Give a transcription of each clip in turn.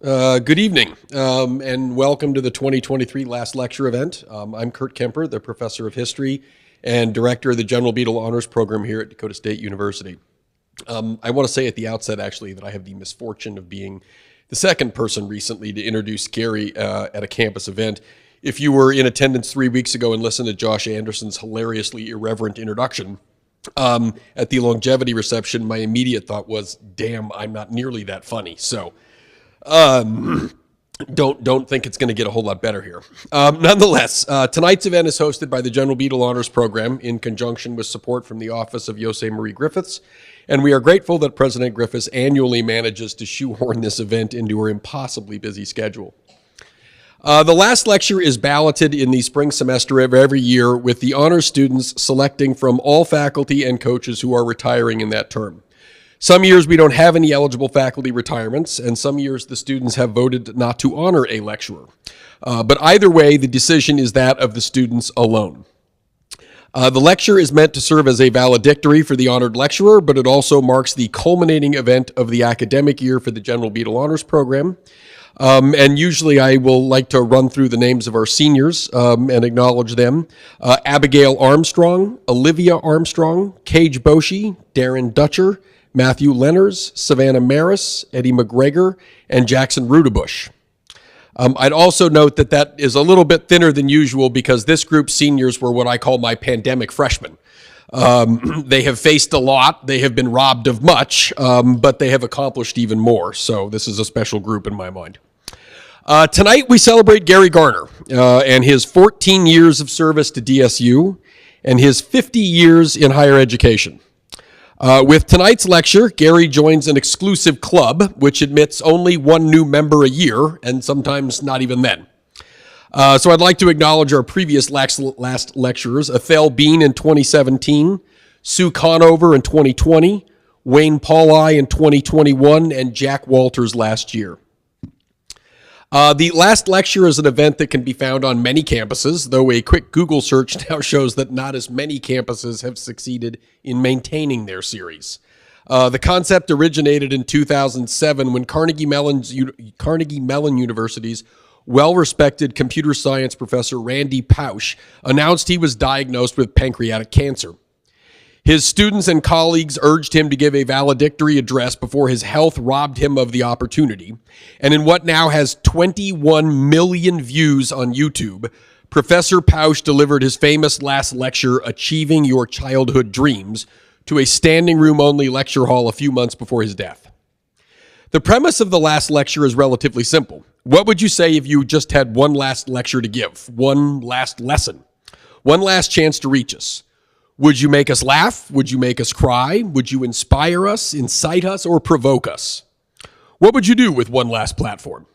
Good evening, and welcome to the 2023 Last Lecture event. I'm Kurt Kemper, the Professor of History and Director of the General Beadle Honors Program here at Dakota State University. I want to say at the outset, actually, that I have the misfortune of being the second person recently to introduce Gary at a campus event. If you were in attendance 3 weeks ago and listened to Josh Anderson's hilariously irreverent introduction at the longevity reception, my immediate thought was, damn, I'm not nearly that funny. So don't think it's going to get a whole lot better here. Nonetheless, tonight's event is hosted by the General Beadle Honors Program in conjunction with support from the Office of Jose Marie Griffiths, and we are grateful that President Griffiths annually manages to shoehorn this event into her impossibly busy schedule. The last lecture is balloted in the spring semester of every year, with the honors students selecting from all faculty and coaches who are retiring in that term. Some years we don't have any eligible faculty retirements, and some years the students have voted not to honor a lecturer. But either way, the decision is that of the students alone. The lecture is meant to serve as a valedictory for the honored lecturer, but it also marks the culminating event of the academic year for the General Beadle Honors Program. And usually I will like to run through the names of our seniors and acknowledge them. Abigail Armstrong, Olivia Armstrong, Cage Boshi, Darren Dutcher, Matthew Lenners, Savannah Maris, Eddie McGregor, and Jackson Rudebush. I'd also note that that is a little bit thinner than usual because this group's seniors were what I call my pandemic freshmen. They have faced a lot, they have been robbed of much, but they have accomplished even more. So this is a special group in my mind. Tonight we celebrate Gary Garner and his 14 years of service to DSU and his 50 years in higher education. With tonight's lecture, Gary joins an exclusive club, which admits only one new member a year, and sometimes not even then. So I'd like to acknowledge our previous last lecturers, Ethel Bean in 2017, Sue Conover in 2020, Wayne Pauli in 2021, and Jack Walters last year. The last lecture is an event that can be found on many campuses, though a quick Google search now shows that not as many campuses have succeeded in maintaining their series. The concept originated in 2007 when Carnegie Mellon University's well-respected computer science professor Randy Pausch announced he was diagnosed with pancreatic cancer. His students and colleagues urged him to give a valedictory address before his health robbed him of the opportunity. And in what now has 21 million views on YouTube, Professor Pausch delivered his famous last lecture, Achieving Your Childhood Dreams, to a standing room only lecture hall a few months before his death. The premise of the last lecture is relatively simple. What would you say if you just had one last lecture to give, one last lesson, one last chance to reach us? Would you make us laugh? Would you make us cry? Would you inspire us, incite us, or provoke us? What would you do with one last platform?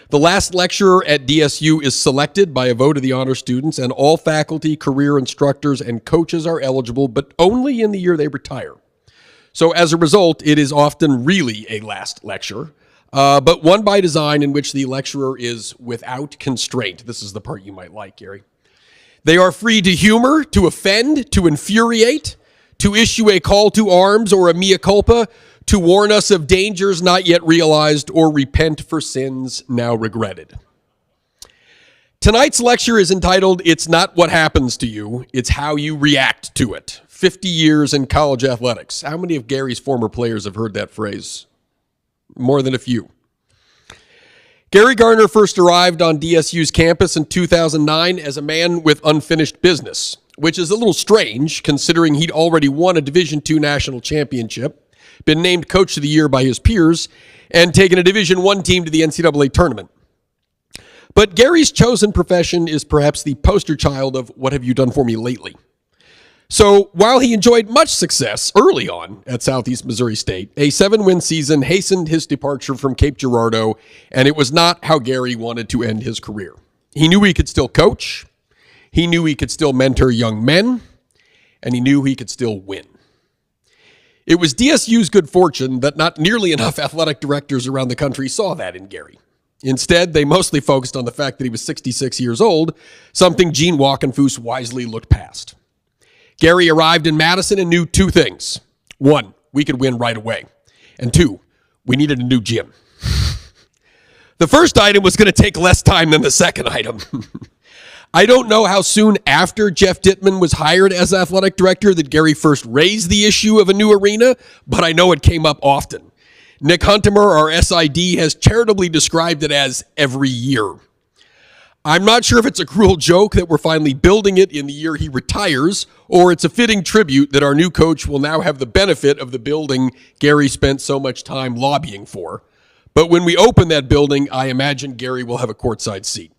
The last lecturer at DSU is selected by a vote of the honor students, and all faculty, career instructors, and coaches are eligible, but only in the year they retire. So as a result, it is often really a last lecture, but one by design in which the lecturer is without constraint. This is the part you might like, Gary. They are free to humor, to offend, to infuriate, to issue a call to arms or a mea culpa, to warn us of dangers not yet realized, or repent for sins now regretted. Tonight's lecture is entitled, It's Not What Happens to You, It's How You React to It. 50 years in college athletics. How many of Gary's former players have heard that phrase? More than a few. Gary Garner first arrived on DSU's campus in 2009 as a man with unfinished business, which is a little strange considering he'd already won a Division II national championship, been named Coach of the Year by his peers, and taken a Division I team to the NCAA tournament. But Gary's chosen profession is perhaps the poster child of what have you done for me lately. So while he enjoyed much success early on at Southeast Missouri State, a 7-win season hastened his departure from Cape Girardeau, and it was not how Gary wanted to end his career. He knew he could still coach, he knew he could still mentor young men, and he knew he could still win. It was DSU's good fortune that not nearly enough athletic directors around the country saw that in Gary. Instead, they mostly focused on the fact that he was 66 years old, something Gene Walkenfuss wisely looked past. Gary arrived in Madison and knew two things. One, we could win right away. And two, we needed a new gym. The first item was going to take less time than the second item. I don't know how soon after Jeff Dittman was hired as athletic director that Gary first raised the issue of a new arena, but I know it came up often. Nick Huntemer, our SID, has charitably described it as every year. I'm not sure if it's a cruel joke that we're finally building it in the year he retires, or it's a fitting tribute that our new coach will now have the benefit of the building Gary spent so much time lobbying for. But when we open that building, I imagine Gary will have a courtside seat.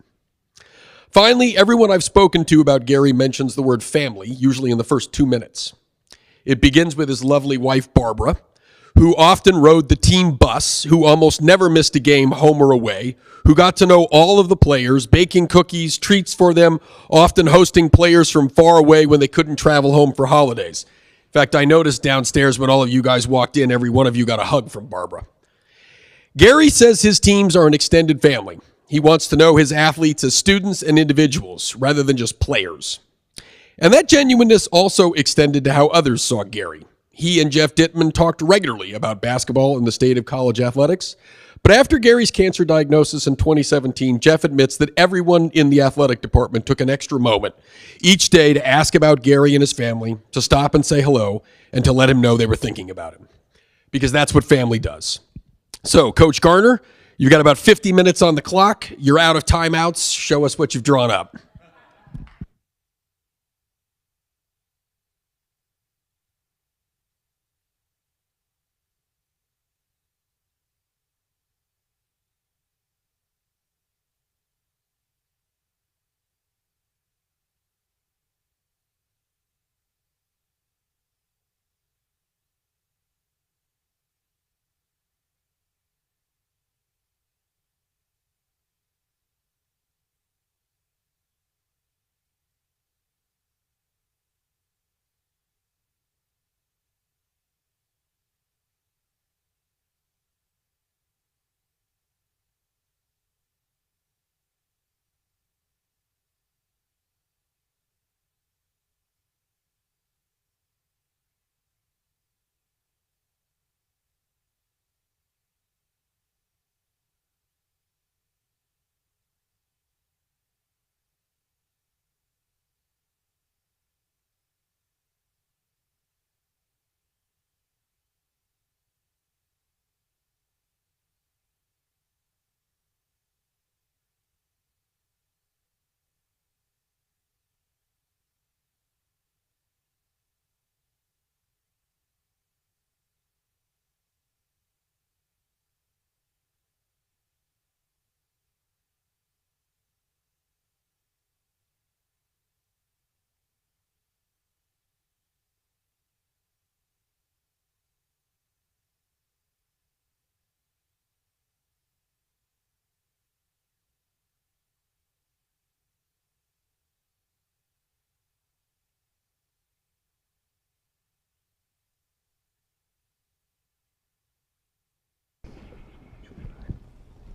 Finally, everyone I've spoken to about Gary mentions the word family, usually in the first 2 minutes. It begins with his lovely wife, Barbara, who often rode the team bus, who almost never missed a game home or away, who got to know all of the players, baking cookies, treats for them, often hosting players from far away when they couldn't travel home for holidays. In fact, I noticed downstairs when all of you guys walked in, every one of you got a hug from Barbara. Gary says his teams are an extended family. He wants to know his athletes as students and individuals rather than just players. And that genuineness also extended to how others saw Gary. He and Jeff Dittman talked regularly about basketball and the state of college athletics. But after Gary's cancer diagnosis in 2017, Jeff admits that everyone in the athletic department took an extra moment each day to ask about Gary and his family, to stop and say hello, and to let him know they were thinking about him. Because that's what family does. So, Coach Garner, you've got about 50 minutes on the clock. You're out of timeouts. Show us what you've drawn up.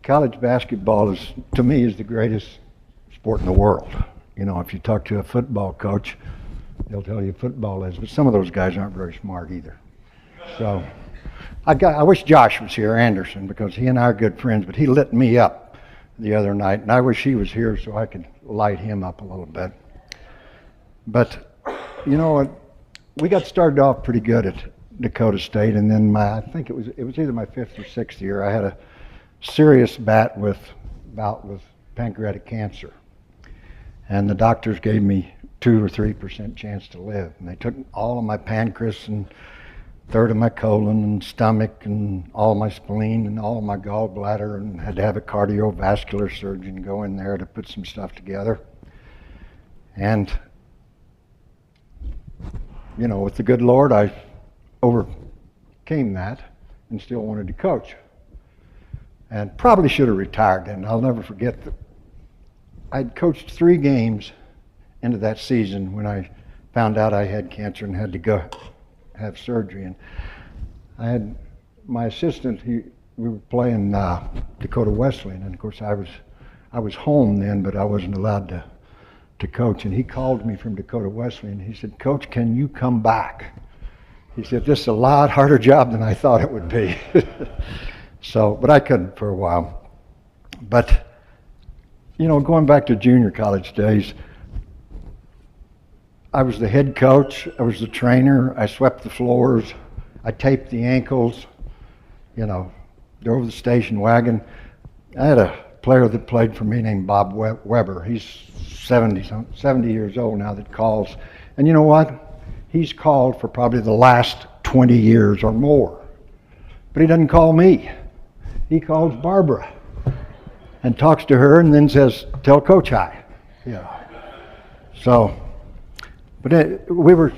College basketball is, to me, is the greatest sport in the world. You know, if you talk to a football coach, they'll tell you football is, but some of those guys aren't very smart either. So I wish Josh was here, Anderson, because he and I are good friends, but he lit me up the other night, and I wish he was here so I could light him up a little bit. But, you know, we got started off pretty good at Dakota State, and then I think it was either my fifth or sixth year, I had a serious bout with pancreatic cancer, and the doctors gave me 2 or 3% chance to live, and they took all of my pancreas and third of my colon and stomach and all my spleen and all of my gallbladder, and had to have a cardiovascular surgeon go in there to put some stuff together. And you know, with the good Lord, I overcame that and still wanted to coach. And probably should have retired then. I'll never forget that I'd coached 3 games into that season when I found out I had cancer and had to go have surgery. And I had my assistant, we were playing Dakota Wesleyan, and of course I was home then, but I wasn't allowed to coach. And he called me from Dakota Wesleyan. He said, "Coach, can you come back?" He said, "This is a lot harder job than I thought it would be." So, but I couldn't for a while. But, you know, going back to junior college days, I was the head coach, I was the trainer, I swept the floors, I taped the ankles, you know, drove the station wagon. I had a player that played for me named Bob Weber. He's 70 years old now that calls. And you know what? He's called for probably the last 20 years or more. But he doesn't call me. He calls Barbara and talks to her and then says, tell Coach hi. Yeah. So, but we were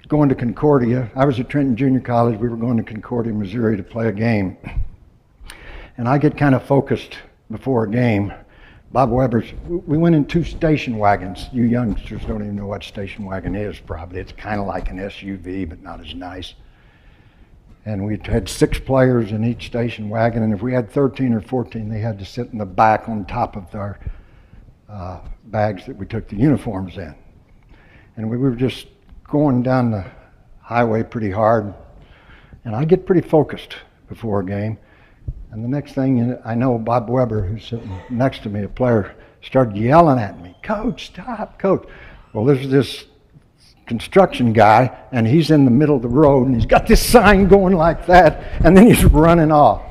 going to Concordia. I was at Trenton Junior College. We were going to Concordia, Missouri to play a game. And I get kind of focused before a game. Bob Weber's, we went in 2 station wagons. You youngsters don't even know what station wagon is probably. It's kind of like an SUV, but not as nice. And we had 6 players in each station wagon, and if we had 13 or 14, they had to sit in the back on top of our bags that we took the uniforms in. And we were just going down the highway pretty hard, and I get pretty focused before a game. And the next thing I know, Bob Weber, who's sitting next to me, a player, started yelling at me, Coach, stop, Coach. Well, there's this construction guy, and he's in the middle of the road, and he's got this sign going like that, and then he's running off.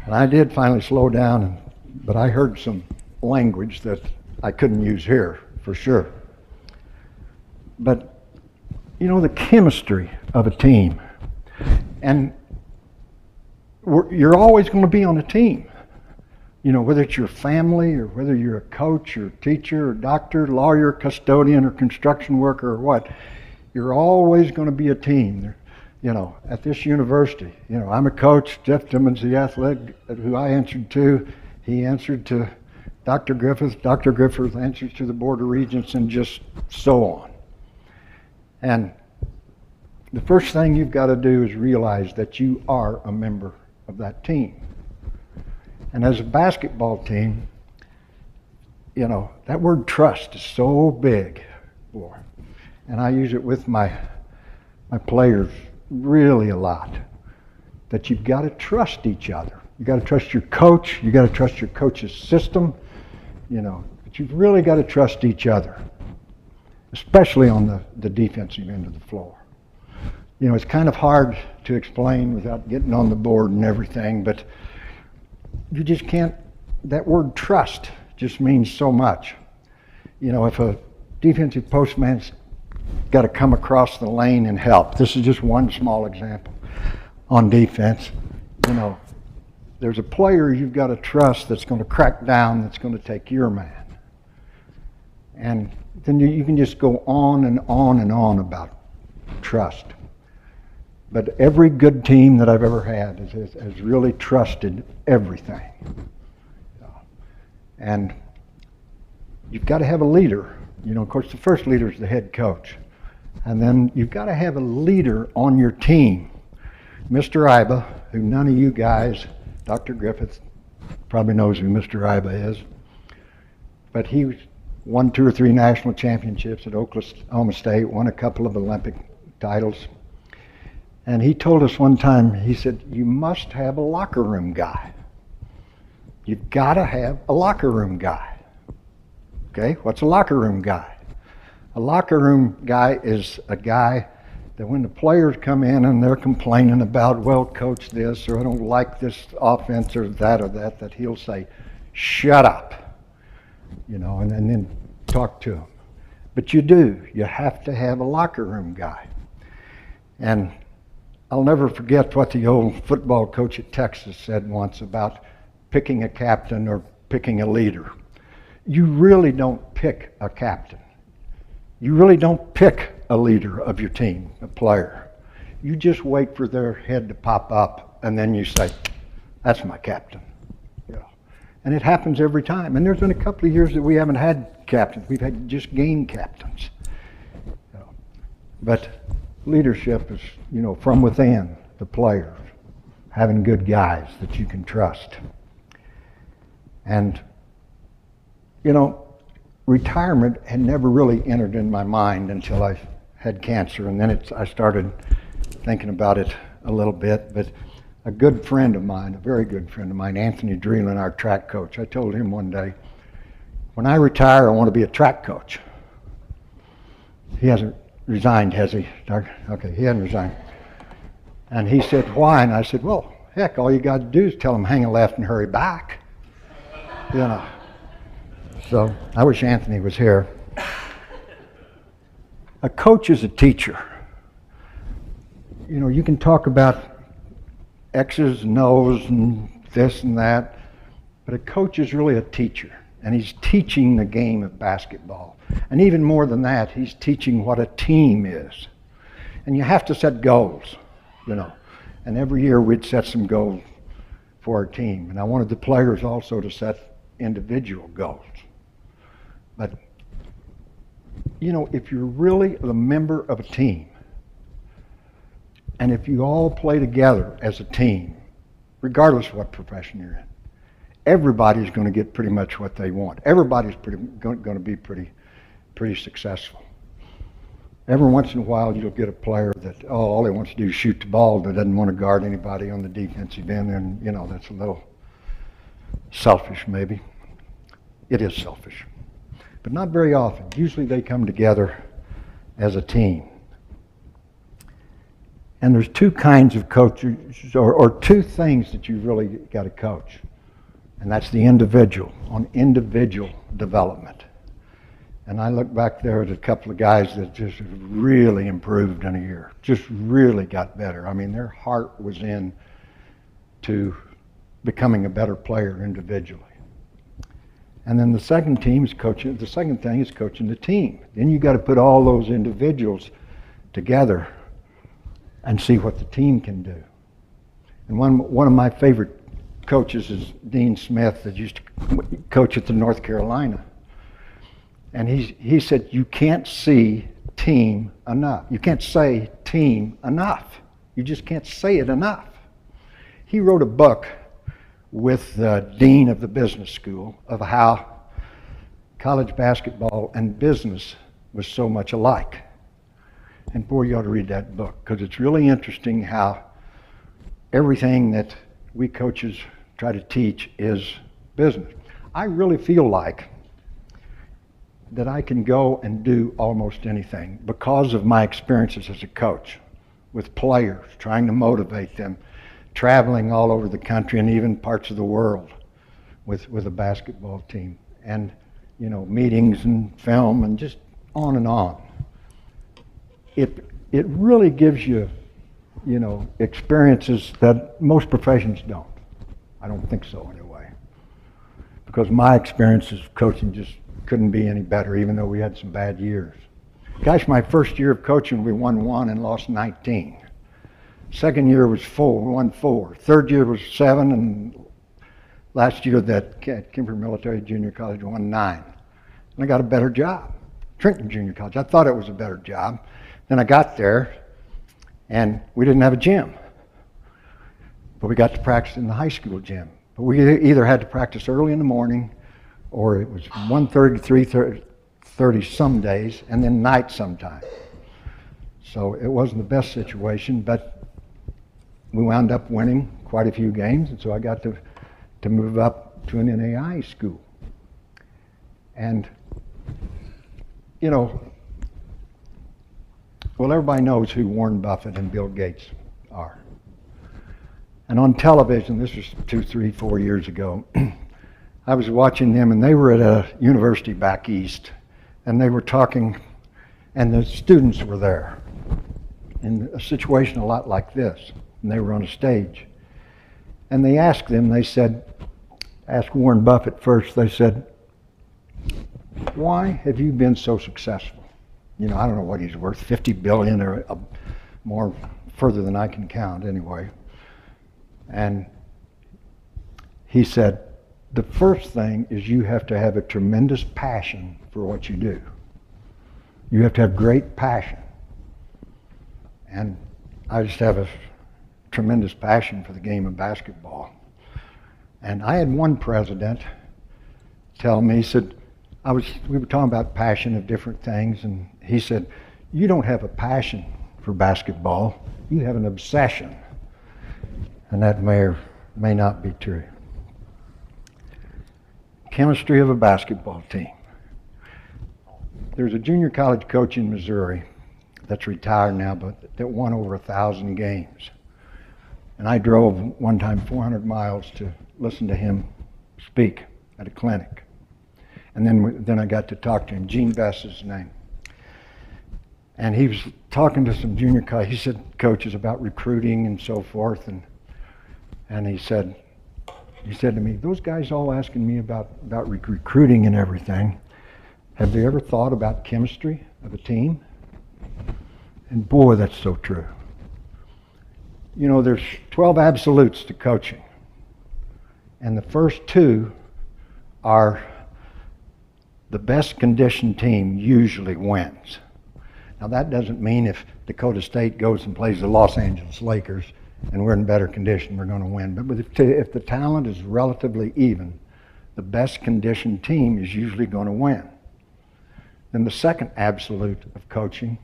And I did finally slow down, but I heard some language that I couldn't use here, for sure. But, you know, the chemistry of a team, and you're always going to be on a team. You know, whether it's your family or whether you're a coach or teacher or doctor, lawyer, custodian, or construction worker or what, you're always going to be a team. You know, at this university, you know, I'm a coach. Jeff Timmons, the athletic who I answered to, he answered to Dr. Griffith. Dr. Griffith answers to the Board of Regents, and just so on. And the first thing you've got to do is realize that you are a member of that team. And as a basketball team, you know, that word trust is so big, boy. And I use it with my players really a lot, that you've got to trust each other. You've got to trust your coach. You've got to trust your coach's system, you know, but you've really got to trust each other, especially on the defensive end of the floor. You know, it's kind of hard to explain without getting on the board and everything, but you just can't, that word trust just means so much. You know, if a defensive postman's got to come across the lane and help, this is just one small example on defense, you know, there's a player you've got to trust that's going to crack down, that's going to take your man. And then you can just go on and on and on about trust. But every good team that I've ever had has really trusted everything. And you've got to have a leader. You know, of course, the first leader is the head coach. And then you've got to have a leader on your team. Mr. Iba, who none of you guys, Dr. Griffith probably knows who Mr. Iba is, but he won 2 or 3 national championships at Oklahoma State, won a couple of Olympic titles. And he told us one time, he said, you must have a locker room guy. You've got to have a locker room guy. Okay, what's a locker room guy? A locker room guy is a guy that when the players come in and they're complaining about, well, coach this, or I don't like this offense or that, that he'll say, shut up, you know, and then talk to them. But you do. You have to have a locker room guy. And I'll never forget what the old football coach at Texas said once about picking a captain or picking a leader. You really don't pick a captain. You really don't pick a leader of your team, a player. You just wait for their head to pop up, and then you say, that's my captain. Yeah. And it happens every time. And there's been a couple of years that we haven't had captains. We've had just game captains. But leadership is, you know, from within the players, having good guys that you can trust. And, you know, retirement had never really entered in my mind until I had cancer, and then I started thinking about it a little bit. But a good friend of mine, a very good friend of mine, Anthony Dreeland, our track coach, I told him one day, when I retire, I want to be a track coach. He hasn't resigned, has he? Okay, he hasn't resigned. And he said, why? And I said, well, heck, all you got to do is tell them hang a left and hurry back. You know. So I wish Anthony was here. A coach is a teacher. You know, you can talk about X's and O's and this and that, but a coach is really a teacher, and he's teaching the game of basketball. And even more than that, he's teaching what a team is. And you have to set goals, you know. And every year we'd set some goals for our team. And I wanted the players also to set individual goals. But, you know, if you're really a member of a team, and if you all play together as a team, regardless of what profession you're in, everybody's going to get pretty much what they want. Everybody's going to be pretty successful. Every once in a while, you'll get a player that, all he wants to do is shoot the ball, that doesn't want to guard anybody on the defensive end, and, you know, that's a little selfish, maybe. It is selfish. But not very often. Usually they come together as a team. And there's two kinds of coaches, or two things that you really got to coach. And that's the individual, on individual development. And I look back there at a couple of guys that just really improved in a year, just really got better. I mean, their heart was in to becoming a better player individually. And then the second thing is coaching the team. Then you got to put all those individuals together and see what the team can do. And one of my favorite coaches is Dean Smith, that used to coach at the North Carolina. And he said, you can't see team enough. You can't say team enough. You just can't say it enough. He wrote a book with the dean of the business school of how college basketball and business was so much alike. And boy, you ought to read that book, because it's really interesting how everything that we coaches try to teach is business. I really feel like that I can go and do almost anything because of my experiences as a coach with players, trying to motivate them, traveling all over the country and even parts of the world with a basketball team, and, you know, meetings and film and just on and on. It really gives you, you know, experiences that most professions don't. I don't think so anyway. Because my experiences of coaching just couldn't be any better, even though we had some bad years. Gosh, my first year of coaching, we won 1 and lost 19. Second year was 4, we won 4. Third year was 7, and last year that Kimber Military Junior College won 9. And I got a better job, Trenton Junior College. I thought it was a better job. Then I got there, and we didn't have a gym. But we got to practice in the high school gym. But we either had to practice early in the morning, or it was 1:30 to 3:30 some days, and then night sometime. So it wasn't the best situation, but we wound up winning quite a few games, and so I got to move up to an NAI school. And, you know, well, everybody knows who Warren Buffett and Bill Gates are. And on television, this was 2, 3, 4 years ago, I was watching them, and they were at a university back east, and they were talking, and the students were there in a situation a lot like this, and they were on a stage. And they asked them, they said, asked Warren Buffett first, they said, why have you been so successful? You know, I don't know what he's worth, 50 billion or more, further than I can count anyway. And he said, the first thing is you have to have a tremendous passion for what you do. You have to have great passion. And I just have a tremendous passion for the game of basketball. And I had one president tell me, he said, we were talking about passion of different things, and he said, you don't have a passion for basketball, you have an obsession. and that may or may not be true. Chemistry of a basketball team. There's a junior college coach in Missouri that's retired now, but that won over 1,000 games. And I drove one time 400 miles to listen to him speak at a clinic. And then I got to talk to him. Gene Bess is his name. And he was talking to some junior college, he said, coaches about recruiting and so forth. And he said to me, those guys all asking me about recruiting and everything. Have they ever thought about chemistry of a team? And boy, that's so true. You know, there's 12 absolutes to coaching. And the first two are the best conditioned team usually wins. Now that doesn't mean if Dakota State goes and plays the Los Angeles Lakers and we're in better condition, we're going to win. But if the talent is relatively even, the best conditioned team is usually going to win. Then the second absolute of coaching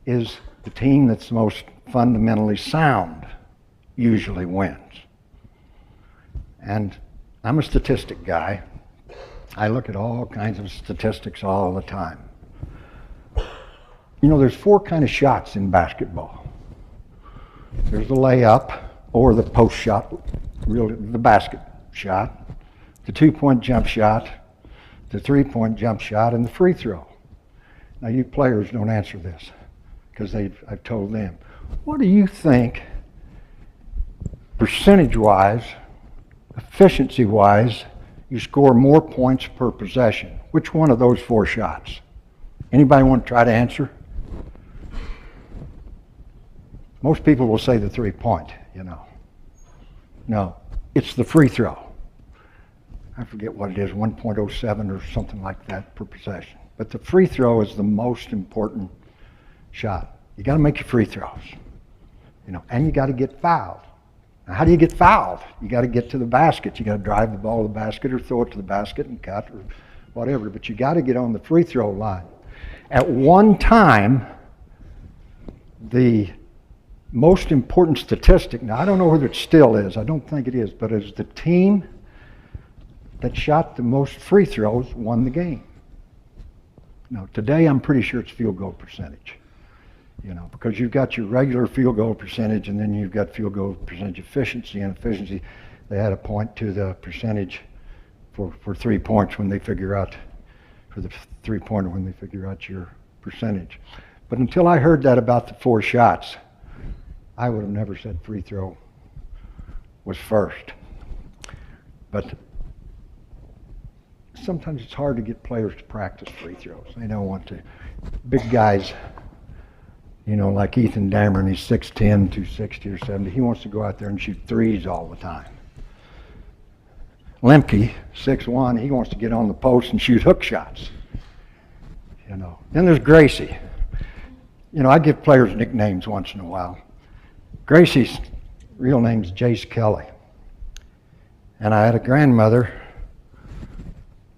is the team that's most fundamentally sound usually wins. And I'm a statistic guy. I look at all kinds of statistics all the time. You know, there's four kinds of shots in basketball. There's the layup or the post shot, really the basket shot, the 2-point jump shot, the 3-point jump shot, and the free throw. Now you players don't answer this because I've told them. What do you think, percentage-wise, efficiency-wise, you score more points per possession? Which one of those four shots? Anybody want to try to answer? Most people will say the 3-point, you know. No, it's the free throw. I forget what it is, 1.07 or something like that per possession. But the free throw is the most important shot. You got to make your free throws, you know, and you got to get fouled. Now, how do you get fouled? You got to get to the basket. You got to drive the ball to the basket or throw it to the basket and cut or whatever. But you got to get on the free throw line. At one time, the most important statistic, now I don't know whether it still is, I don't think it is, but it's the team that shot the most free throws won the game. Now today I'm pretty sure it's field goal percentage, you know, because you've got your regular field goal percentage and then you've got field goal percentage efficiency, and efficiency, they add a point to the percentage for 3 points when they figure out, for the 3-pointer when they figure out your percentage. But until I heard that about the 4 shots, I would have never said free throw was first. But sometimes it's hard to get players to practice free throws. They don't want to. Big guys, you know, like Ethan Dameron, he's 6'10", 260 or 70. He wants to go out there and shoot threes all the time. Lemke, 6'1", he wants to get on the post and shoot hook shots. You know. Then there's Gracie. You know, I give players nicknames once in a while. Gracie's real name's Jace Kelly. And I had a grandmother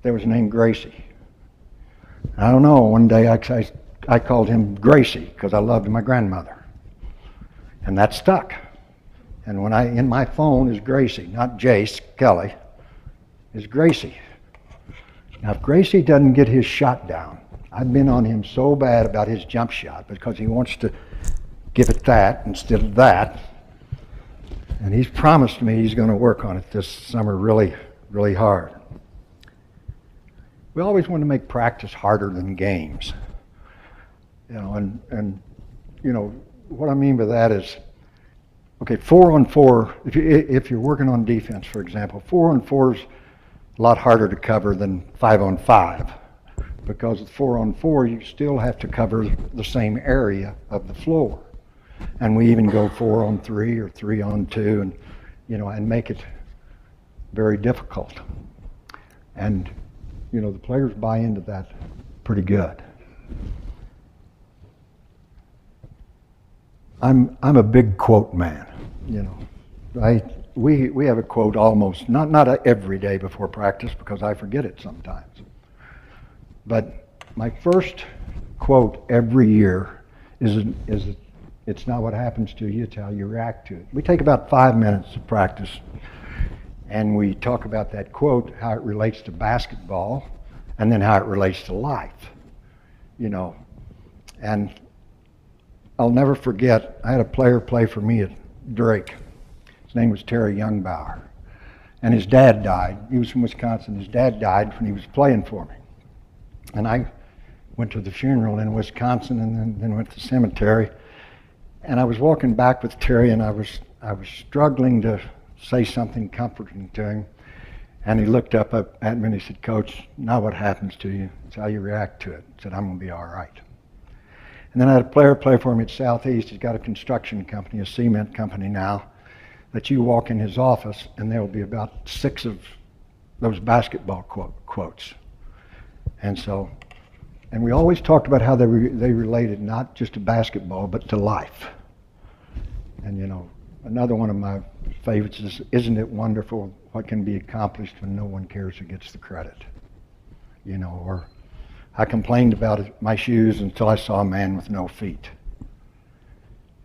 that was named Gracie. I don't know, one day I called him Gracie because I loved my grandmother. And that stuck. And when in my phone is Gracie, not Jace Kelly, is Gracie. Now if Gracie doesn't get his shot down, I've been on him so bad about his jump shot because he wants to give it that instead of that. And he's promised me he's going to work on it this summer really, really hard. We always want to make practice harder than games. You know, and you know, what I mean by that is, okay, 4-on-4, if you're working on defense, for example, 4-on-4 is a lot harder to cover than 5-on-5. Because with 4-on-4, you still have to cover the same area of the floor. And we even go 4-on-3 or 3-on-2 and, you know, and make it very difficult. And, you know, the players buy into that pretty good. I'm a big quote man, you know. We have a quote almost, not every day before practice because I forget it sometimes. But my first quote every year is It's not what happens to you, it's how you react to it. We take about 5 minutes of practice, and we talk about that quote, how it relates to basketball, and then how it relates to life, you know. And I'll never forget, I had a player play for me at Drake. His name was Terry Youngbauer. And his dad died. He was from Wisconsin. His dad died when he was playing for me. And I went to the funeral in Wisconsin and then went to the cemetery. And I was walking back with Terry, and I was struggling to say something comforting to him. And he looked up at me and he said, "Coach, not what happens to you, it's how you react to it." He said, "I'm going to be all right." And then I had a player play for me at Southeast. He's got a construction company, a cement company now, that you walk in his office and there will be about 6 of those basketball quotes. And we always talked about how they related not just to basketball, but to life. And you know, another one of my favorites is, "Isn't it wonderful what can be accomplished when no one cares who gets the credit?" You know, or "I complained about my shoes until I saw a man with no feet."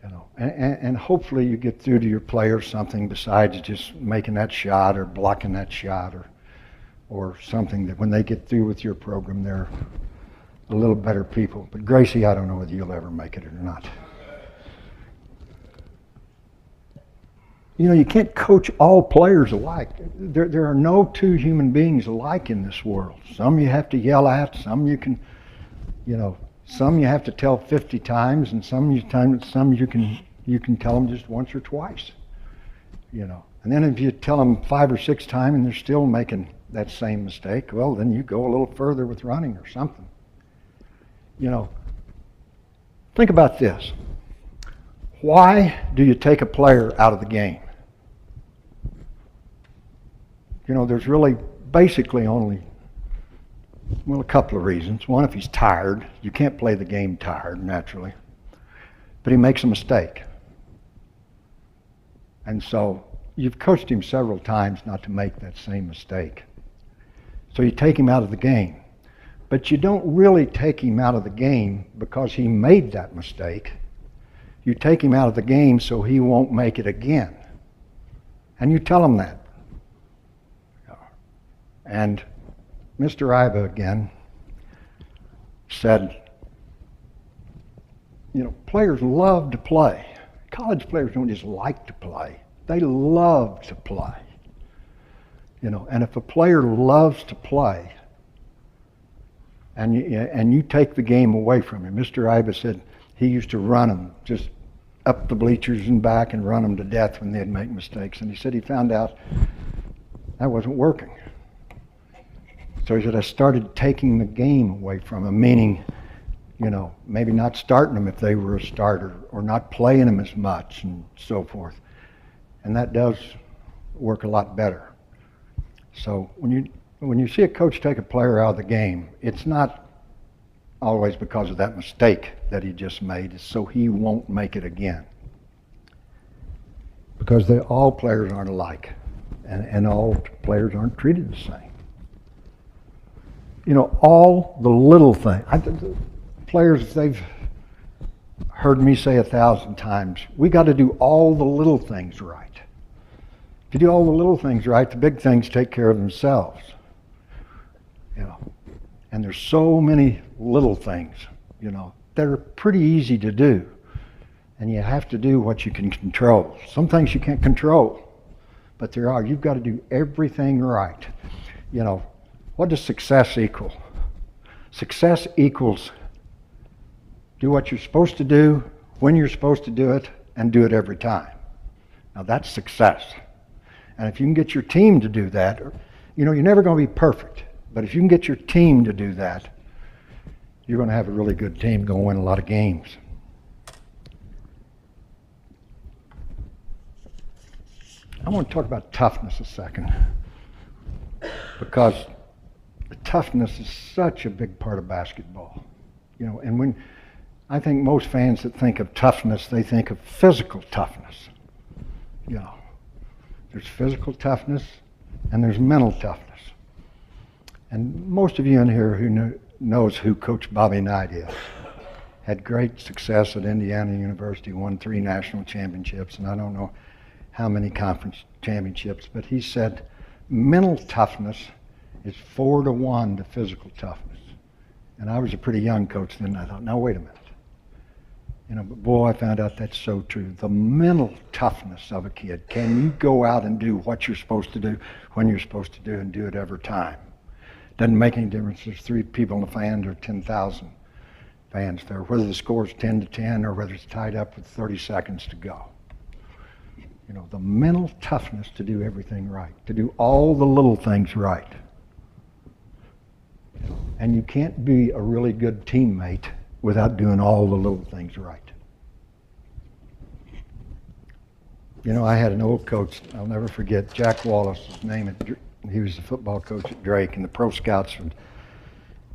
You know, and hopefully you get through to your players something besides just making that shot or blocking that shot or something that when they get through with your program, they're a little better people. But Gracie, I don't know whether you'll ever make it or not. You know, you can't coach all players alike. There are no 2 human beings alike in this world. Some you have to yell at, some you can, you know, some you have to tell 50 times, and some you can tell them just once or twice. You know, and then if you tell them 5 or 6 times and they're still making that same mistake, well, then you go a little further with running or something. You know, think about this. Why do you take a player out of the game? You know, there's really basically only, well, a couple of reasons. One, if he's tired. You can't play the game tired, naturally. But he makes a mistake. And so you've coached him several times not to make that same mistake. So you take him out of the game. But you don't really take him out of the game because he made that mistake. You take him out of the game so he won't make it again. And you tell him that. And Mr. Iba again said, you know, players love to play. College players don't just like to play. They love to play. You know, and if a player loves to play and you take the game away from him, Mr. Iba said he used to run them just up the bleachers and back and run them to death when they'd make mistakes. And he said he found out that wasn't working. So he said, I started taking the game away from them, meaning, you know, maybe not starting them if they were a starter or not playing them as much and so forth. And that does work a lot better. So when you see a coach take a player out of the game, it's not always because of that mistake that he just made. It's so he won't make it again. Because all players aren't alike, and all players aren't treated the same. You know, all the little things. Players, they've heard me say 1,000 times, we got to do all the little things right. If you do all the little things right, the big things take care of themselves. You know, and there's so many little things, you know, that are pretty easy to do. And you have to do what you can control. Some things you can't control, but there are. You've got to do everything right. You know, what does success equal? Success equals do what you're supposed to do, when you're supposed to do it, and do it every time. Now that's success. And if you can get your team to do that, you know, you're never going to be perfect, but if you can get your team to do that, you're going to have a really good team, going to win a lot of games. I want to talk about toughness a second, because toughness is such a big part of basketball. You know, and when I think most fans that think of toughness, they think of physical toughness. You know, there's physical toughness and there's mental toughness. And most of you in here who knows who Coach Bobby Knight is. had great success at Indiana University, won 3 national championships, and I don't know how many conference championships, but he said mental toughness is 4-to-1 to physical toughness. And I was a pretty young coach then, and I thought, now wait a minute. But boy, I found out that's so true. The mental toughness of a kid. Can you go out and do what you're supposed to do when you're supposed to do and do it every time? Doesn't make any difference if there's 3 people in the fans or 10,000 fans there, whether the score is 10-10 or whether it's tied up with 30 seconds to go. The mental toughness to do everything right, to do all the little things right. And you can't be a really good teammate without doing all the little things right. I had an old coach, I'll never forget, Jack Wallace's name. He was the football coach at Drake, and the pro scouts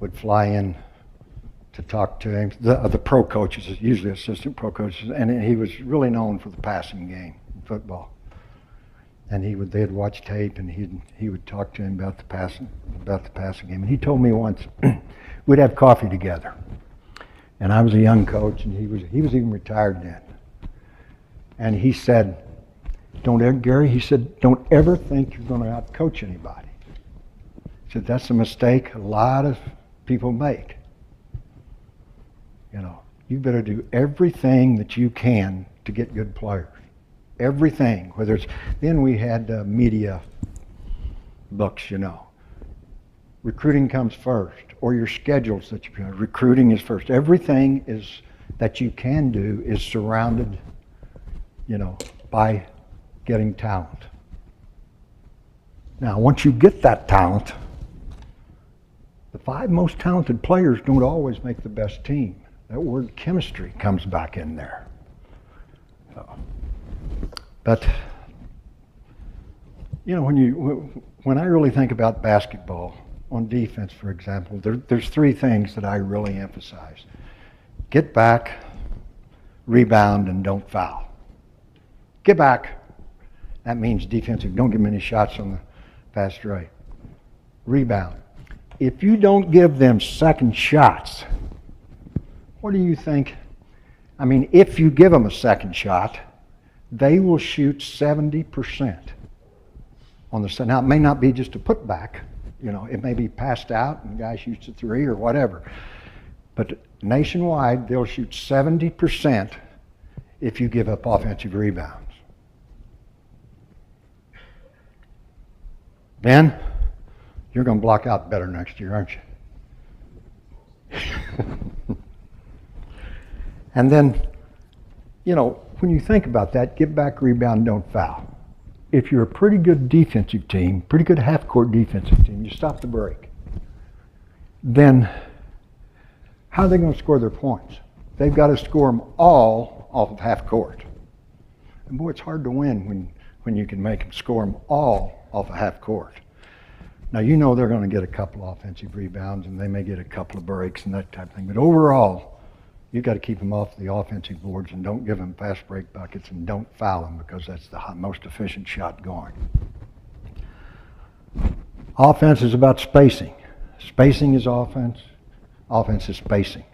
would fly in to talk to him. The pro coaches, usually assistant pro coaches, and he was really known for the passing game in football. And they'd watch tape, and he would talk to him about the passing game. And he told me once, we'd have coffee together. And I was a young coach, and he was even retired then. And he said, don't ever think you're going to outcoach anybody. He said, that's a mistake a lot of people make. You better do everything that you can to get good players. Everything, then we had media books, Recruiting comes first, or your schedules that you have. Recruiting is first. Everything that you can do is surrounded, by getting talent. Now, once you get that talent, the 5 most talented players don't always make the best team. That word chemistry comes back in there. But, when I really think about basketball, on defense, for example, there's 3 things that I really emphasize. Get back, rebound, and don't foul. Get back. That means defensive. Don't give them any shots on the fast break. Rebound. If you don't give them second shots, what do you think? If you give them a second shot, they will shoot 70% on the second. Now, it may not be just a putback. It may be passed out and the guy shoots a 3 or whatever. But nationwide, they'll shoot 70% if you give up offensive rebounds. Ben, you're going to block out better next year, aren't you? And then, when you think about that, get back, rebound, don't foul. If you're a pretty good defensive team, pretty good half-court defensive team, you stop the break, then how are they going to score their points? They've got to score them all off of half-court. And boy, it's hard to win when you can make them score them all off of half-court. Now, they're going to get a couple offensive rebounds, and they may get a couple of breaks and that type of thing. But overall, you've got to keep them off the offensive boards and don't give them fast break buckets and don't foul them because that's the most efficient shot going. Offense is about spacing. Spacing is offense. Offense is spacing.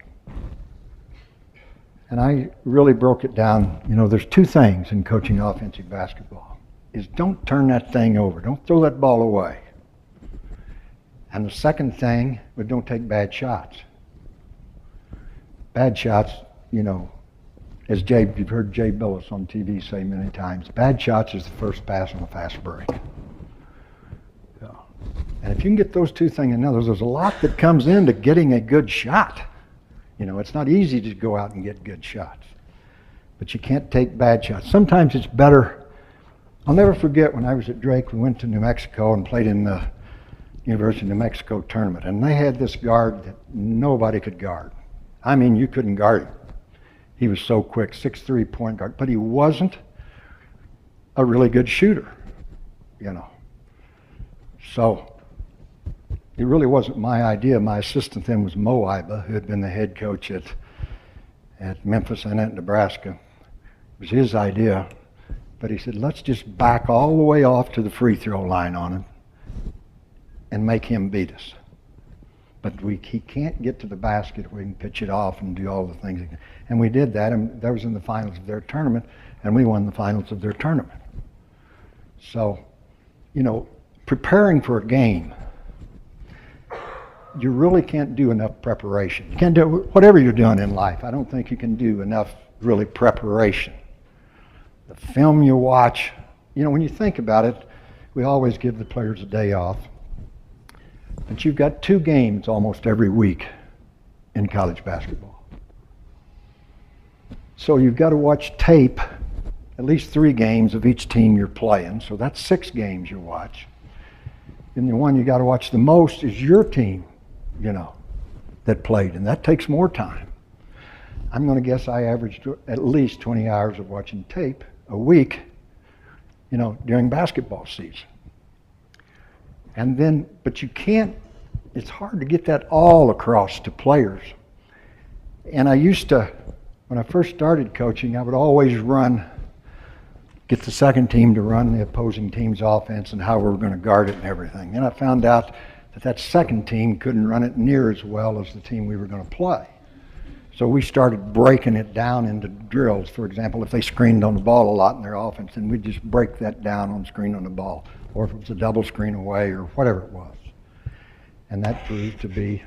And I really broke it down. There's 2 things in coaching offensive basketball. Is don't turn that thing over. Don't throw that ball away. And the second thing, but don't take bad shots. Bad shots, as you've heard Jay Billis on TV say many times, bad shots is the first pass on a fast break. And if you can get those 2 things, there's a lot that comes into getting a good shot. It's not easy to go out and get good shots. But you can't take bad shots. Sometimes it's better. I'll never forget when I was at Drake, we went to New Mexico and played in the University of New Mexico tournament. And they had this guard that nobody could guard. You couldn't guard him. He was so quick, 6'3" point guard. But he wasn't a really good shooter, So it really wasn't my idea. My assistant then was Mo Iba, who had been the head coach at Memphis and at Nebraska. It was his idea. But he said, let's just back all the way off to the free throw line on him and make him beat us. but he can't get to the basket where he can pitch it off and do all the things. And we did that, and that was in the finals of their tournament, and we won the finals of their tournament. So, preparing for a game, you really can't do enough preparation. You can't do whatever you're doing in life. I don't think you can do enough really preparation. The film you watch, when you think about it, we always give the players a day off. But you've got 2 games almost every week in college basketball. So you've got to watch tape, at least 3 games of each team you're playing. So that's 6 games you watch. And the one you got to watch the most is your team, that played. And that takes more time. I'm going to guess I averaged at least 20 hours of watching tape a week, during basketball season. And then, but you can't, it's hard to get that all across to players. And I used to, when I first started coaching, I would always get the second team to run the opposing team's offense and how we were going to guard it and everything. And I found out that second team couldn't run it near as well as the team we were going to play. So we started breaking it down into drills. For example, if they screened on the ball a lot in their offense, then we'd just break that down on screen on the ball. Or if it was a double screen away or whatever it was. And that proved to be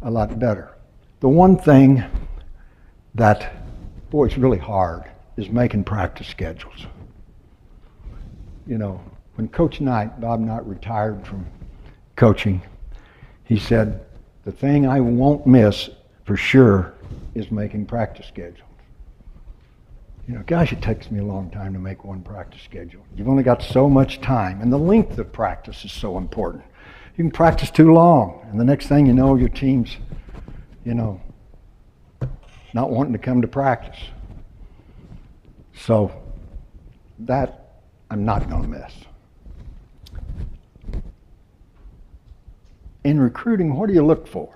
a lot better. The one thing that, it's really hard is making practice schedules. When Coach Knight, Bob Knight, retired from coaching, he said, the thing I won't miss for sure is making practice schedules. Gosh, it takes me a long time to make one practice schedule. You've only got so much time, and the length of practice is so important. You can practice too long, and the next thing you know, your team's, not wanting to come to practice. So that I'm not going to miss. In recruiting, what do you look for?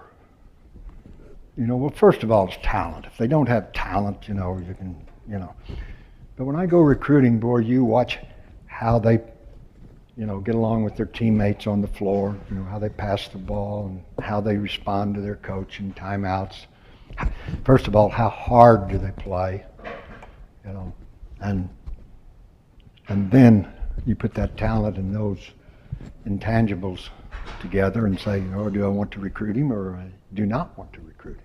Well, first of all, it's talent. If they don't have talent, you can. But when I go recruiting, boy, you watch how they, get along with their teammates on the floor, how they pass the ball and how they respond to their coach in timeouts. First of all, how hard do they play, and then you put that talent and those intangibles together and say, do I want to recruit him or I do not want to recruit him?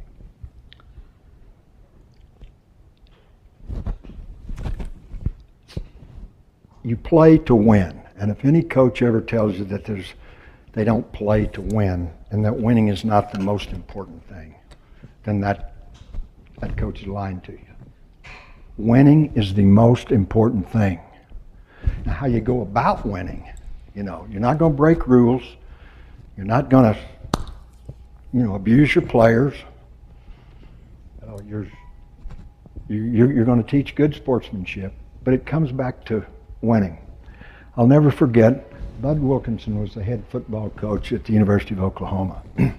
You play to win, and if any coach ever tells you that they don't play to win and that winning is not the most important thing, then that coach is lying to you. Winning is the most important thing. Now, how you go about winning, you're not going to break rules, you're not going to, abuse your players. You're going to teach good sportsmanship, but it comes back to winning. I'll never forget, Bud Wilkinson was the head football coach at the University of Oklahoma. And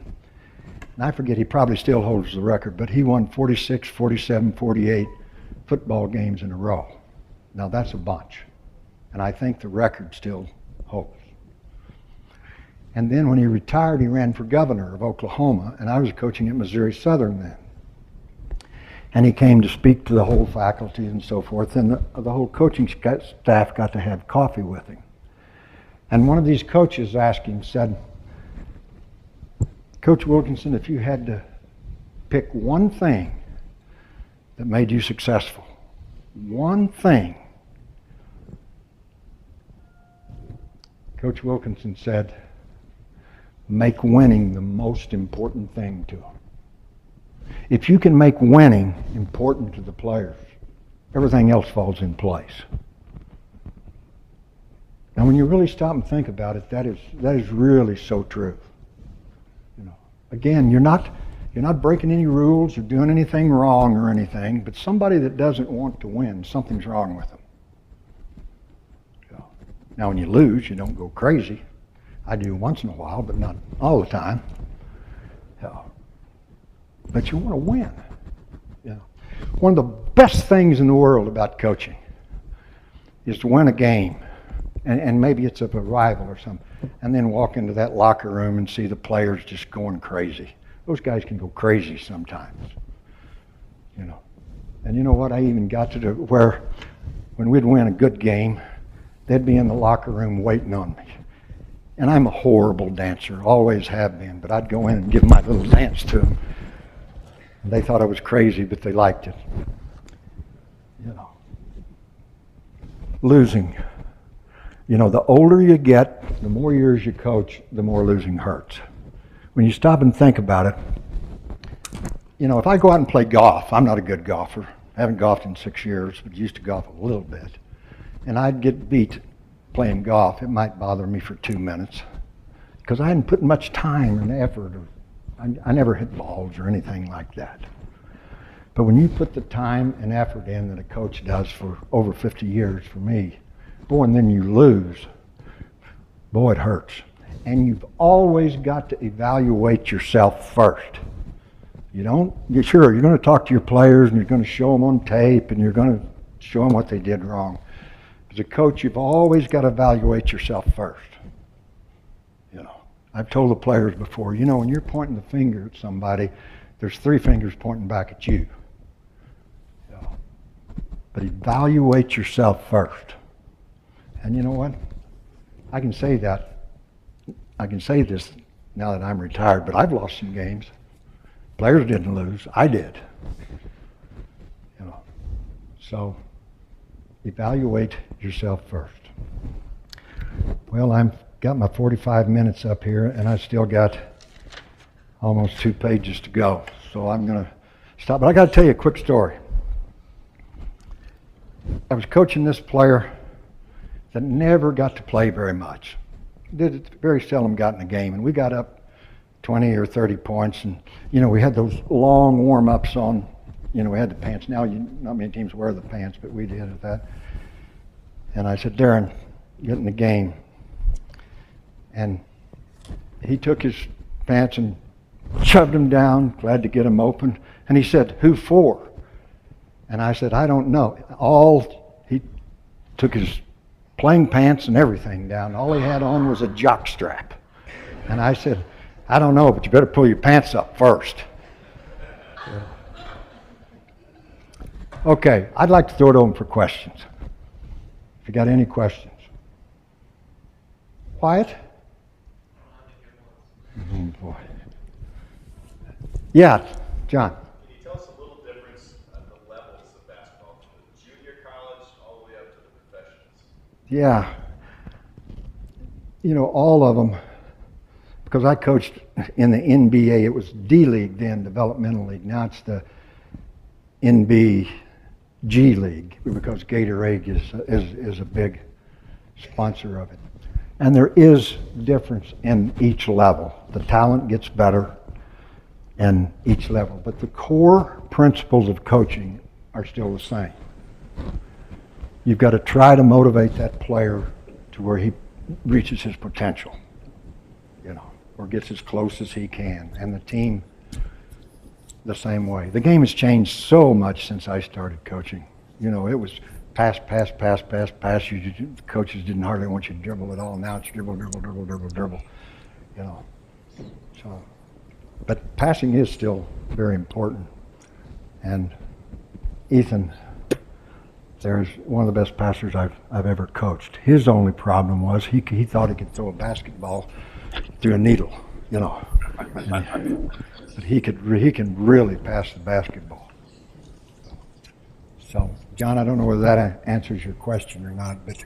I forget, he probably still holds the record, but he won 46, 47, 48 football games in a row. Now that's a bunch. And I think the record still holds. And then when he retired, he ran for governor of Oklahoma, and I was coaching at Missouri Southern then. And he came to speak to the whole faculty and so forth, and the whole coaching staff got to have coffee with him. And one of these coaches asked him, said, Coach Wilkinson, if you had to pick one thing that made you successful, one thing, Coach Wilkinson said, make winning the most important thing to him. If you can make winning important to the players, everything else falls in place. Now, when you really stop and think about it, that is really so true. Again, you're not breaking any rules or doing anything wrong or anything, but somebody that doesn't want to win, something's wrong with them. Now, when you lose, you don't go crazy. I do once in a while, but not all the time. But you want to win. One of the best things in the world about coaching is to win a game and maybe it's of a rival or something, and then walk into that locker room and see the players just going crazy. Those guys can go crazy sometimes, you know. And you know what? I even got to where when we'd win a good game, they'd be in the locker room waiting on me. And I'm a horrible dancer, always have been, but I'd go in and give my little dance to them. And they thought I was crazy, but they liked it. You know. Losing. You know, the older you get, the more years you coach, the more losing hurts. When you stop and think about it, you know, if I go out and play golf, I'm not a good golfer. I haven't golfed in 6 years, but used to golf a little bit. And I'd get beat playing golf. It might bother me for 2 minutes because I hadn't put much time and effort. I never hit balls or anything like that. But when you put the time and effort in that a coach does for over 50 years for me, boy, and then you lose, boy, it hurts. And you've always got to evaluate yourself first. You're going to talk to your players and you're going to show them on tape and you're going to show them what they did wrong. As a coach, you've always got to evaluate yourself first. You know, I've told the players before, you know, when you're pointing the finger at somebody, there's 3 fingers pointing back at you. You know, but evaluate yourself first. And you know what? I can say this now that I'm retired, but I've lost some games. Players didn't lose. I did. You know. So evaluate yourself first. Well, I've got my 45 minutes up here, and I still got almost 2 pages to go. So I'm going to stop. But I got to tell you a quick story. I was coaching this player that never got to play very much. Very seldom got in a game, and we got up 20 or 30 points, and you know, we had those long warm-ups on, you know, we had the pants. Now not many teams wear the pants, but we did at that. And I said, Darren, get in the game. And he took his pants and shoved them down, glad to get them open, and he said, who for? And I said, I don't know. He took his playing pants and everything down. All he had on was a jock strap. And I said, I don't know, but you better pull your pants up first. Okay, I'd like to throw it open for questions. If you got any questions. Wyatt? Oh, boy. Yeah, John. Can you tell us a little difference at the levels of basketball, from the junior college all the way up to the professionals? Yeah. You know, all of them, because I coached in the NBA, it was D-League then, developmental league. Now it's the NBG League, because Gatorade is a big sponsor of it. And there is difference in each level. The talent gets better in each level, but the core principles of coaching are still the same. You've got to try to motivate that player to where he reaches his potential, you know, or gets as close as he can, and the team the same way. The game has changed so much since I started coaching. You know, it was pass. The coaches didn't hardly want you to dribble at all. Now it's dribble. You know, so. But passing is still very important. And Ethan, there's one of the best passers I've ever coached. His only problem was he thought he could throw a basketball through a needle, you know. But he can really pass the basketball. So, John, I don't know whether that answers your question or not, but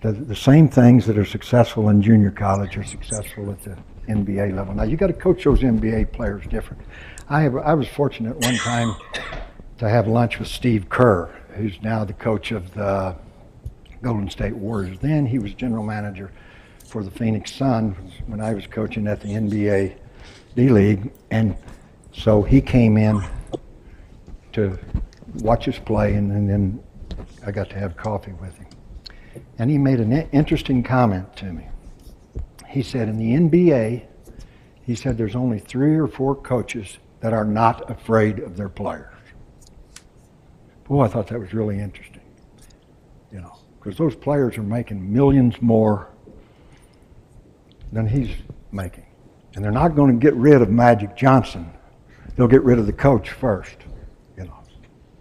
the same things that are successful in junior college are successful at the NBA level. Now, you got to coach those NBA players different. I was fortunate one time to have lunch with Steve Kerr, who's now the coach of the Golden State Warriors. Then he was general manager for the Phoenix Suns when I was coaching at the NBA D-League. And so he came in to watch us play, and then I got to have coffee with him. And he made an interesting comment to me. He said, in the NBA, he said there's only 3 or 4 coaches that are not afraid of their players. Boy, I thought that was really interesting. You know, because those players are making millions more than he's making. And they're not going to get rid of Magic Johnson. They'll get rid of the coach first,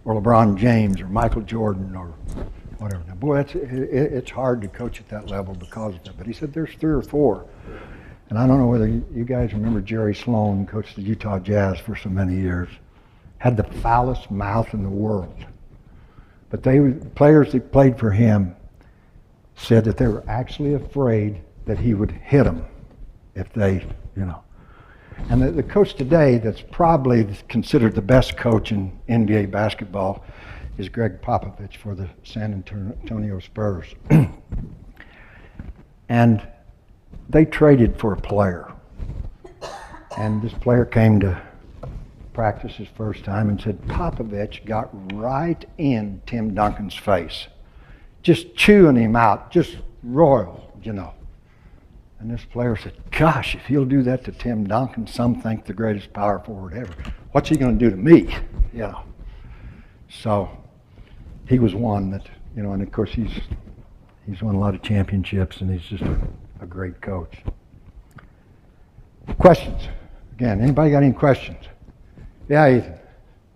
or LeBron James or Michael Jordan or whatever. Now, boy, it's hard to coach at that level because of that. But he said there's 3 or 4. And I don't know whether you guys remember Jerry Sloan, coached the Utah Jazz for so many years, had the foulest mouth in the world. But players that played for him said that they were actually afraid that he would hit them if they, And the coach today that's probably considered the best coach in NBA basketball is Greg Popovich for the San Antonio Spurs. And they traded for a player. And this player came to practice his first time and said Popovich got right in Tim Duncan's face, just chewing him out, just royal, And this player said, gosh, if he'll do that to Tim Duncan, some think the greatest power forward ever. What's he going to do to me? So he was one that, and of course he's won a lot of championships, and he's just a great coach. Questions? Again, anybody got any questions? Yeah, Ethan.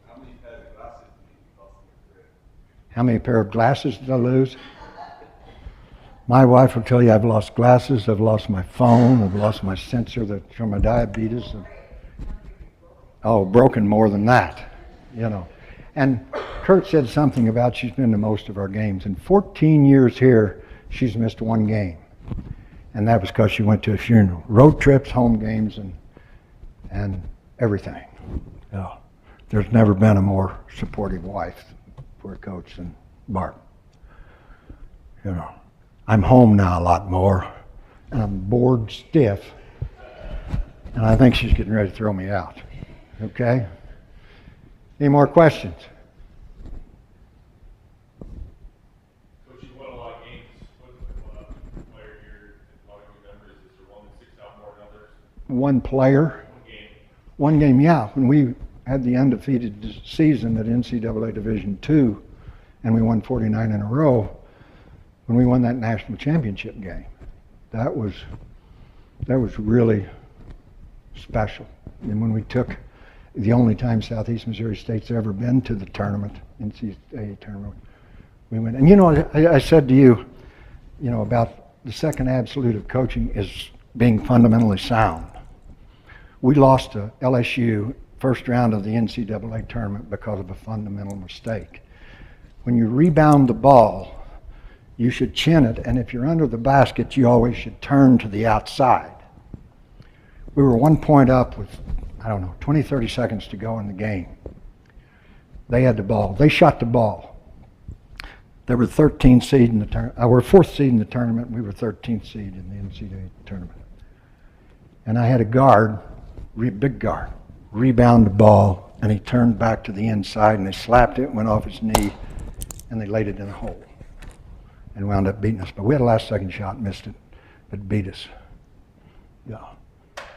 How many pairs of glasses did you lost in your career? How many pair of glasses did I lose? My wife will tell you I've lost glasses, I've lost my phone, I've lost my sensor for my diabetes. Broken more than that, And Kurt said something about she's been to most of our games. In 14 years here, she's missed 1 game. And that was because she went to a funeral. Road trips, home games, and everything. There's never been a more supportive wife for a coach than Barb. I'm home now a lot more, and I'm bored stiff, and I think she's getting ready to throw me out. Okay? Any more questions? Coach, you won a lot of games. What's the player here? A lot of good memories. Is there one that sticks out more than others? One player. One game, yeah. When we had the undefeated season at NCAA Division II, and we won 49 in a row, when we won that national championship game, that was really special. And when we took the only time Southeast Missouri State's ever been to the tournament, NCAA tournament, we went. And I said to you, about the second absolute of coaching is being fundamentally sound. We lost to LSU first round of the NCAA tournament because of a fundamental mistake. When you rebound the ball, you should chin it, and if you're under the basket, you always should turn to the outside. We were 1 point up with, 20, 30 seconds to go in the game. They had the ball. They shot the ball. They were 13th seed in the tournament. We're 4th seed in the tournament. We were 13th seed in the NCAA tournament. And I had a guard, big guard, rebound the ball, and he turned back to the inside, and they slapped it, went off his knee, and they laid it in a hole and wound up beating us. But we had a last-second shot, missed it, but beat us.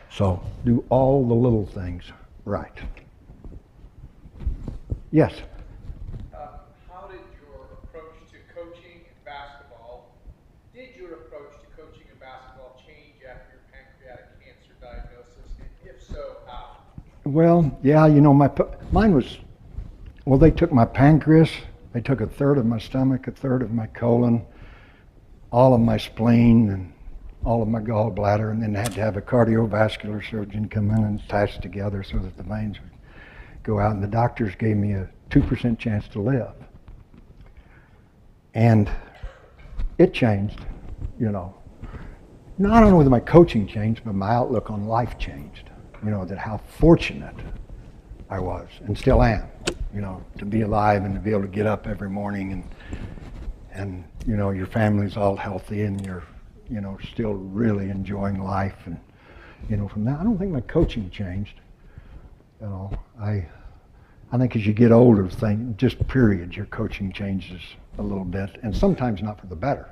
So do all the little things right. Yes? How did your approach to coaching basketball change after your pancreatic cancer diagnosis? And if so, how? Well, yeah, mine was, they took my pancreas, they took 1/3 of my stomach, 1/3 of my colon, all of my spleen, and all of my gallbladder, and then had to have a cardiovascular surgeon come in and attach together so that the veins would go out. And the doctors gave me a 2% chance to live. And it changed, Not only whether my coaching changed, but my outlook on life changed. That how fortunate I was, and still am, to be alive and to be able to get up every morning and your family's all healthy and you're, still really enjoying life. And, from that, I don't think my coaching changed. I think as you get older, just period, your coaching changes a little bit, and sometimes not for the better.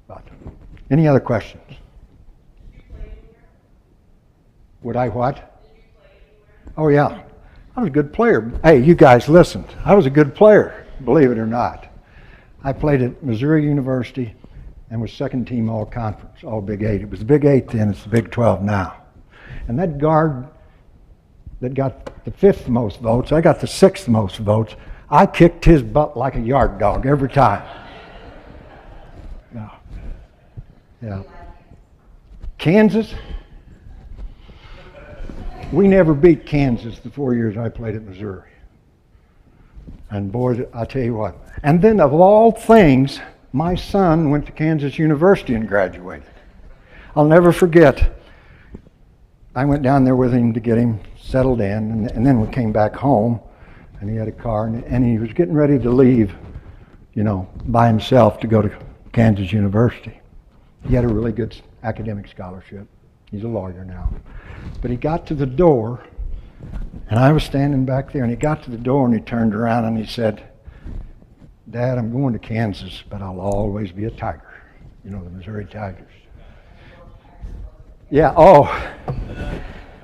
But any other questions? Did you play anywhere? Would I what? Did you play anywhere? Oh yeah, I was a good player. Hey, you guys, listen. I was a good player, believe it or not. I played at Missouri University and was second team all conference, all Big 8. It was the Big 8 then, it's the Big 12 now. And that guard that got the 5th most votes, I got the 6th most votes. I kicked his butt like a yard dog every time. Yeah. Yeah. Kansas? We never beat Kansas the 4 years I played at Missouri. And boy, I tell you what. And then of all things, my son went to Kansas University and graduated. I'll never forget. I went down there with him to get him settled in, and then we came back home, and he had a car, and he was getting ready to leave, you know, by himself to go to Kansas University. He had a really good academic scholarship. He's a lawyer now. But he got to the door, and I was standing back there, and he got to the door, and he turned around, and he said, "Dad, I'm going to Kansas, but I'll always be a Tiger." You know, the Missouri Tigers. Yeah, oh.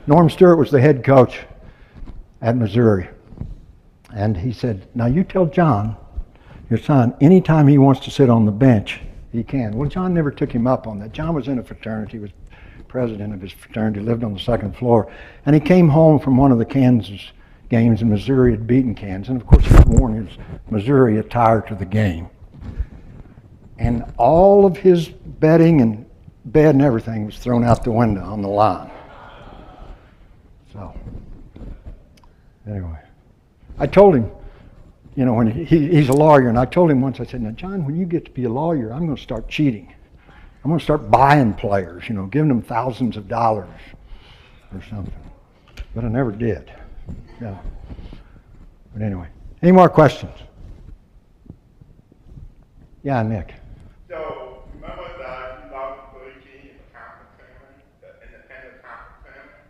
Norm Stewart was the head coach at Missouri. And he said, "Now you tell John, your son, anytime he wants to sit on the bench, he can." Well, John never took him up on that. John was in a fraternity, was president of his fraternity, lived on the 2nd floor. And he came home from one of the Kansas games, and Missouri had beaten Kansas. And of course, he had worn his Missouri attire to the game. And all of his bedding and bed and everything was thrown out the window on the lawn. So, anyway, I told him, you know, when he's a lawyer, and I told him once, I said, "Now, John, when you get to be a lawyer, I'm going to start cheating. I'm going to start buying players, you know, giving them thousands of dollars or something." But I never did. Yeah. But anyway, any more questions? Yeah, Nick. So, remember the 2013 in the conference tournament, the independent conference tournament?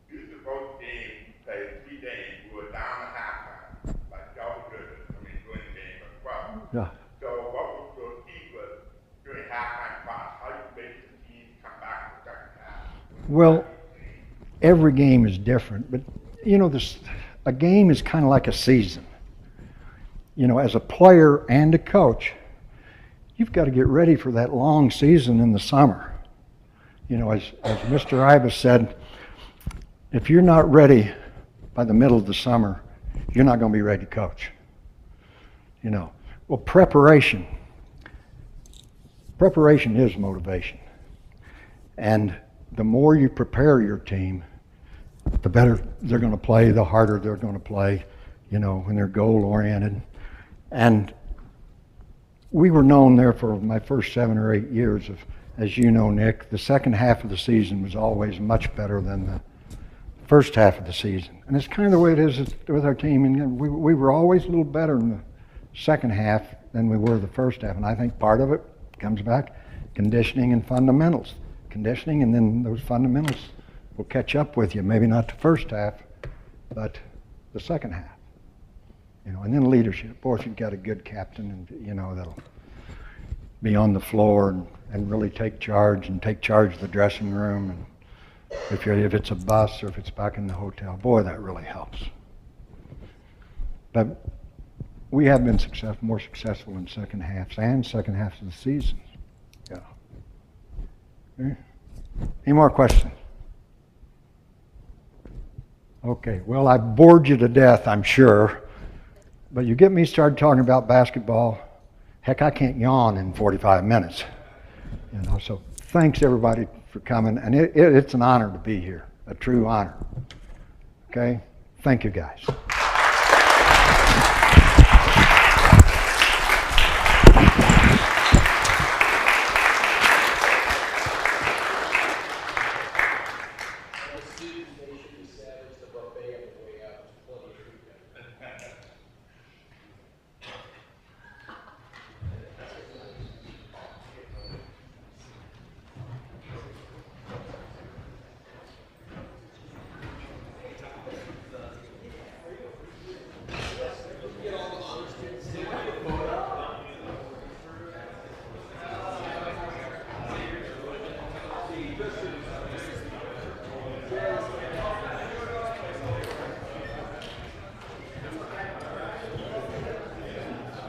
We used to both games, play 3 days, we were down at halftime, like double digits, I mean, during the game as well. Yeah. So, what was your secret during halftime class? How you make the team come back to the second half? Well, every game is different, but you know, a game is kind of like a season. You know, as a player and a coach, you've got to get ready for that long season in the summer. You know, as Mr. Ibis said, if you're not ready by the middle of the summer, you're not going to be ready to coach. You know, well, preparation is motivation. And the more you prepare your team, the better they're going to play, the harder they're going to play, you know, when they're goal-oriented. And we were known there for my first 7 or 8 years of, as you know, Nick, the second half of the season was always much better than the first half of the season. And it's kind of the way it is with our team. And we were always a little better in the second half than we were the first half. And I think part of it comes back conditioning and fundamentals. Conditioning, and then those fundamentals will catch up with you. Maybe not the first half, but the second half. You know, and then leadership. Boy, if you've got a good captain, and you know, that'll be on the floor and really take charge of the dressing room. And if it's a bus or if it's back in the hotel, boy, that really helps. But we have been more successful in second halves and second halves of the season. Yeah. Okay. Any more questions? Okay, well, I bored you to death, I'm sure. But you get me started talking about basketball, heck, I can't yawn in 45 minutes. You know, so thanks everybody for coming, and it's an honor to be here, a true honor. Okay, thank you guys.